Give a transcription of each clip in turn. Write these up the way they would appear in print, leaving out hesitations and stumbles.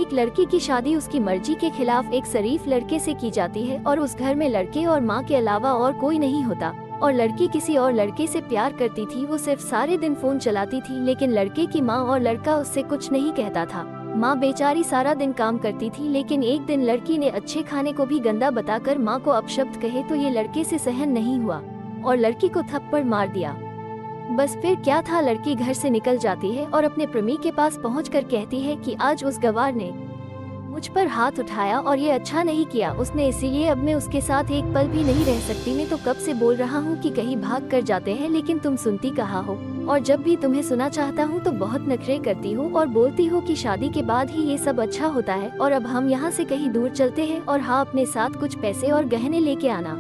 एक लड़की की शादी उसकी मर्जी के खिलाफ एक शरीफ लड़के से की जाती है और उस घर में लड़के और माँ के अलावा और कोई नहीं होता। और लड़की किसी और लड़के से प्यार करती थी। वो सिर्फ सारे दिन फोन चलाती थी, लेकिन लड़के की माँ और लड़का उससे कुछ नहीं कहता था। माँ बेचारी सारा दिन काम करती थी, लेकिन एक दिन लड़की ने अच्छे खाने को भी गंदा बताकर माँ को अपशब्द कहे तो ये लड़के से सहन नहीं हुआ और लड़की को थप्पड़ मार दिया। बस फिर क्या था, लड़की घर से निकल जाती है और अपने प्रेमी के पास पहुंचकर कहती है कि आज उस गवार ने मुझ पर हाथ उठाया और ये अच्छा नहीं किया उसने, इसीलिए अब मैं उसके साथ एक पल भी नहीं रह सकती। मैं तो कब से बोल रहा हूँ कि कहीं भाग कर जाते हैं, लेकिन तुम सुनती कहाँ हो। और जब भी तुम्हें सुना चाहता हूँ तो बहुत नखरे करती हो और बोलती हो कि शादी के बाद ही ये सब अच्छा होता है और अब हम यहाँ से कहीं दूर चलते हैं और हाँ, अपने साथ कुछ पैसे और गहने लेके आना।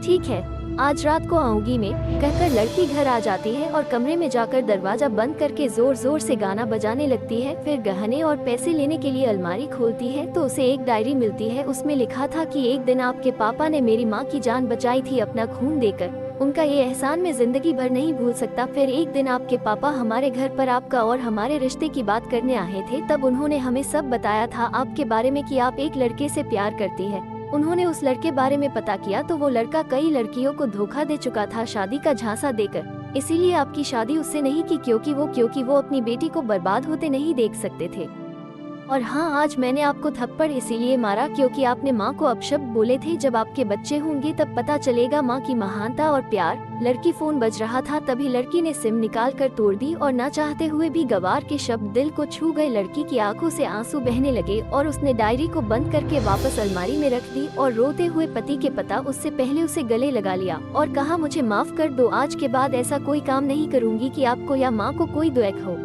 ठीक है, आज रात को आऊंगी मैं, कहकर लड़की घर आ जाती है और कमरे में जाकर दरवाजा बंद करके जोर जोर से गाना बजाने लगती है। फिर गहने और पैसे लेने के लिए अलमारी खोलती है तो उसे एक डायरी मिलती है। उसमें लिखा था कि एक दिन आपके पापा ने मेरी माँ की जान बचाई थी अपना खून देकर, उनका ये एहसान मैं जिंदगी भर नहीं भूल सकता। फिर एक दिन आपके पापा हमारे घर पर आपका और हमारे रिश्ते की बात करने आए थे, तब उन्होंने हमें सब बताया था आपके बारे में कि आप एक लड़के से प्यार करती है। उन्होंने उस लड़के बारे में पता किया तो वो लड़का कई लड़कियों को धोखा दे चुका था शादी का झांसा देकर, इसीलिए आपकी शादी उससे नहीं की क्योंकि वो अपनी बेटी को बर्बाद होते नहीं देख सकते थे। और हाँ, आज मैंने आपको थप्पड़ इसीलिए मारा क्योंकि आपने माँ को अपशब्द बोले थे। जब आपके बच्चे होंगे तब पता चलेगा माँ की महानता और प्यार। लड़की फोन बज रहा था, तभी लड़की ने सिम निकाल कर तोड़ दी और न चाहते हुए भी गवार के शब्द दिल को छू गए। लड़की की आंखों से आंसू बहने लगे और उसने डायरी को बंद करके वापस अलमारी में रख दी और रोते हुए पति के पता उससे पहले उसे गले लगा लिया और कहा, मुझे माफ कर दो, आज के बाद ऐसा कोई काम नहीं करूँगी कि आपको या माँ को कोई दुख हो।